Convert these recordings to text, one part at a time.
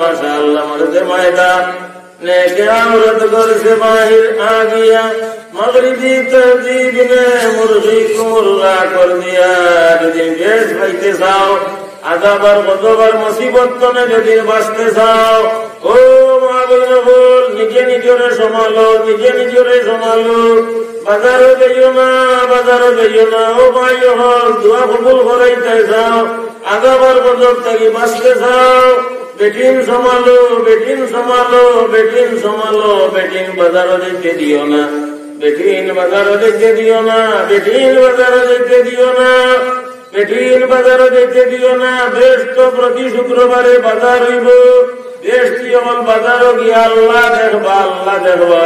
माशाअल्लाह मर्द मैदान लेके औरत घर से बाहर आ गया। मगरिबी तहजीब ने मुर्गी को मुर्गा कर दिया। यदि बेश पाइते चाओ आधा बार गतबार मुसीबत तो ने यदि बाँचते चाओ ओ মা বল নিজে নিজরে সমালো নিজে নিজরে সমালো। বাজারও যাইও না বাজারও যাইও না ও ভাই হল দোয়া কবুল করাইতে চাও আগাবার গজব থেকে বাঁচতে চাও বেটিন সমালো বেটিন সমালো বেটিন সমালো। বেটিন বাজারও দেখতে দিও না বেটিন বাজারও দেখতে দিও না বেটিন বাজারও দেখতে দিও না বেটিন বাজারও দেখতে দিও না। বেশ তো প্রতি শুক্রবারে বাজার হইব দেশ আমার বাজারও গিয়া আল্লাহ দেখবা আল্লাহ দেখবা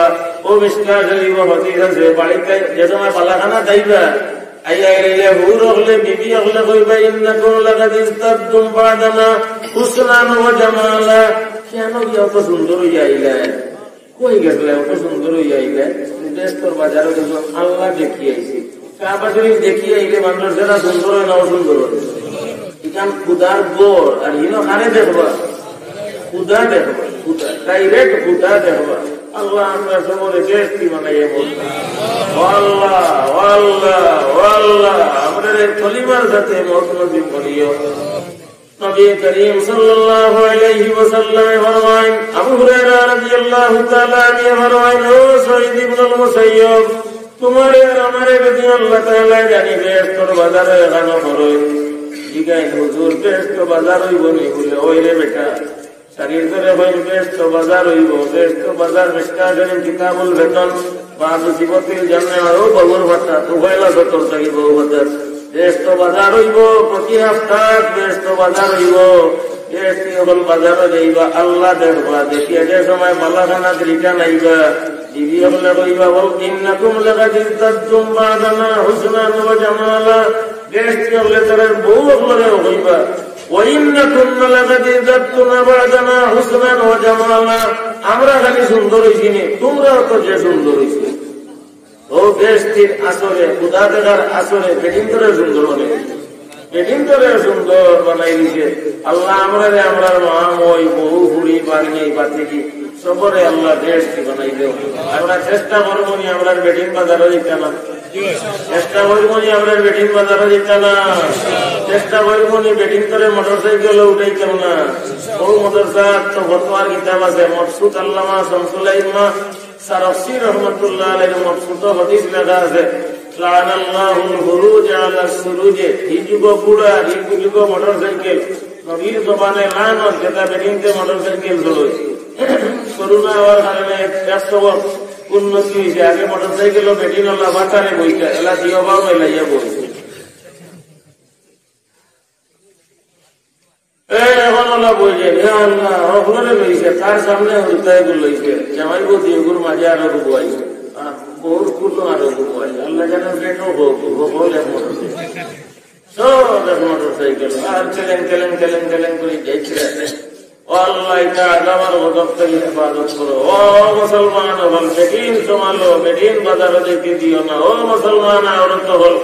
ও বিশ্বাস হইব হতিস আছে বাড়িতে যে সময় পালাখানা যাইবা আইয়া এলে হুর হলে বিবি হলে কইবা ইন্নাকুম লাকাদিস্তাদুম বাদানা হুসনান ওয়া জামালা। কেন গিয়া অত সুন্দর হইয়া আইলা কই গেছলে অত সুন্দর হইয়া আইলা দেশ তোর বাজারও দেখলাম আল্লাহ দেখিয়ে আইছি কাবা শরীফ দেখিয়ে আইলে মানুষেরা সুন্দর হয় না অসুন্দর হয় এখান খুদার বোর আর হিনো খানে দেখবা খুদা দেখবা খুদা ডাইরেক্ট খুদা দেখবা। আল্লাহ আমরা সবরে বেশি বানাইয়ে বলতাম আল্লাহ আল্লাহ আল্লাহ আমাদের কলিমার সাথে মওত নসিব করিও। নবী করিম সাল্লাল্লাহু আলাইহি ওয়াসাল্লাম ফরমায়েন আবু হুরায়রা রাদিয়াল্লাহু তাআলা আনহু ফরমায়েন ও সাঈদ ইবনে মুসাইয়্যিব তোমারে আর আমারে যদি আল্লাহ তাআলা জানি বেশ তোর বাজারে এখানে করো জিগাই হুজুর বেশ তো বাজার হইব নি বলে ওই রে বেটা শরীর ধরে হইল বেশ তো বাজার হইব বেশ তো বাজার মিশকাতের কিতাবুল বেতন বাবু সিবতিল জান্নাহ ও বগুর ভাতা উভয়লা সতর থাকি বহু ভাতা বেশ তো বাজার হইব প্রতি সপ্তাহ বেশ তো বাজার হইব। বেশ হল বাজারও যাইবা আল্লাহ দেখবা দেখিয়া যে সময় মালাখানা রিটার্ন আইবা দিদি হলে কইবা বল ইন্নাকুম লাকাদিস্তাদুম বাদানা হুসনান ওয়া জামালা। বেশ হলে তার বউ হলে কইবা ওয়াইন্নাকুম লাকাদিস্তাদুম বাদানা হুসনান ওয়া জামালা। আমরা খালি সুন্দর হইছি নি তোমরাও তো যে সুন্দর হইছো ও বেশটির আসরে খুদা দেখার আসরে বেটিন করে সুন্দর বানাই বেটিন করে সুন্দর বানাই দিছে আল্লাহ। আমরা আমরা মহাময় বহু হুড়ি বাড়ি বাতি কি সবরে আল্লাহ বেশটি বানাই দেব। আমরা চেষ্টা করবো নি আমরা বেটিন বাজারও দিতে না চেষ্টা করবো নি আমরা বেটিন বাজারও দিতে না চেষ্টা করবো নি বেটিন করে মোটরসাইকেল উঠাইতাম না। ও মোটরসাইকেল তো বর্তমান কিতাব আছে মকসুদ আল্লামা শামসুল আইম্মা সারফসি রহমতুল্লাহ আলাইহি মকসুদ হাদিস লেখা আছে লানাল্লাহুল খুরুজ আলা সুরুজে এই যুগ পুরা এই যুগ মোটরসাইকেল নবীর জবানে লানত যেটা বেটিনতে মোটরসাইকেল চলে করোনা হওয়ার কারণে 100 বছর উন্নতি হয়েছে। আগে মোটরসাইকেল ও বেটিন আল্লাহ বাঁচারে বইটা এলা দিয়ে বাবু এলাইয়া বইছে এখন আল্লাহ বইছে আল্লাহ অগ্রে লইছে তার সামনে হৃদয় লইছে জামাই বদি ওগুর মাঝে আরো ডুবাইছে বহুত কুলো আরো ডুবাইছে আল্লাহ যেন বেটো হোক এক মোটরসাইকেল সব এক মোটরসাইকেল আর কেলেন কেলেন কেলেন কেলেন করে যাইছে আল্লাহ এটা আগামার গজব থেকে হেফাজত করো। ও মুসলমান হল বেটিন সমালো বেটিন বাজারও দেখতে দিও না। ও মুসলমান আওরত হল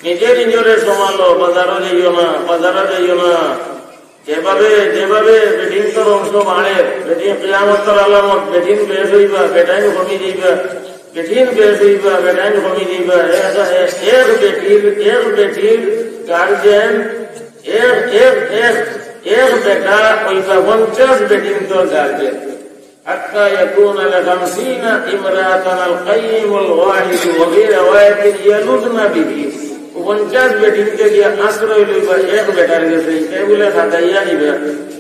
নিজে নিজরে সমালো বাজারও যাইও না বাজারও যাইও না। যেভাবে যেভাবে বেটিন তোর অংশ বাড়ে বেটিন কিয়ামতের আলামত বেটিন বেশ হইবা বেটাইন কমি যাইবা বেটিন বেশ হইবা বেটাইন কমি যাইবা। এক বেটির গার্জেন এক বেটা হইবা 50 বেটিন তোর গার্জেন حتى يكون ل50 امرأة القيم الواحد وفي رواية يلدن به 50 বেটিনকে গিয়ে আশ্রয় লইবা এক বেটার গেছে এগুলো খাটাইয়া নিবা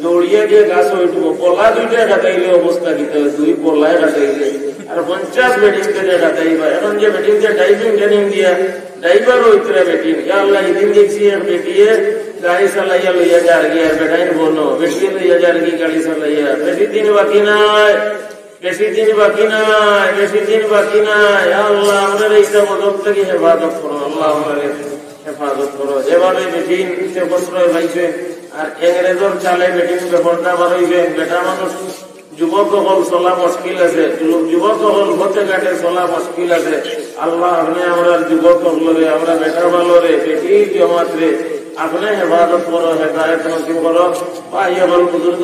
দৌড়িয়ে গিয়ে গাছ উঠবো পলা দুইটা খাটাইলে অবস্থা দিতে দুই পলায় খাটাইলে আর 50 বেটিনকে যে খাটাইবা। এখন যে বেটিনকে ড্রাইভিং ট্রেনিং দিয়া ড্রাইভার হইতে বেটিন আল্লাহ এদিন দেখছি এক বেটিয়ে গাড়ি চালাইয়া লইয়া যার গিয়া বেটাইন বনো বেশি লইয়া যার কি গাড়ি চালাইয়া বেশি দিন বাকি নাই বেশি দিন বাকি নাই বেশি দিন বাকি নাই। আল্লাহ আমাদের এইটা মদত থেকে হেফাজত করো আল্লাহ আমাদের হেফাজত করো। যেভাবে বেটিন সে প্রশ্রয় পাইছে আর ইংরেজর চালে বেটিন ব্যাপারটা বার হইবে বেটা মানুষ যুবক হল চলা মুশকিল আছে যুবক হল হতে ঘাটে চলা মুশকিল আছে। আল্লাহ আপনি আমরা যুবক হলরে আমরা বেটা ভালো রে বেটি জমাত রে আপনি হেফাজত করো হেদায়েত নসিব করো। ভাই হল বুজুর্গ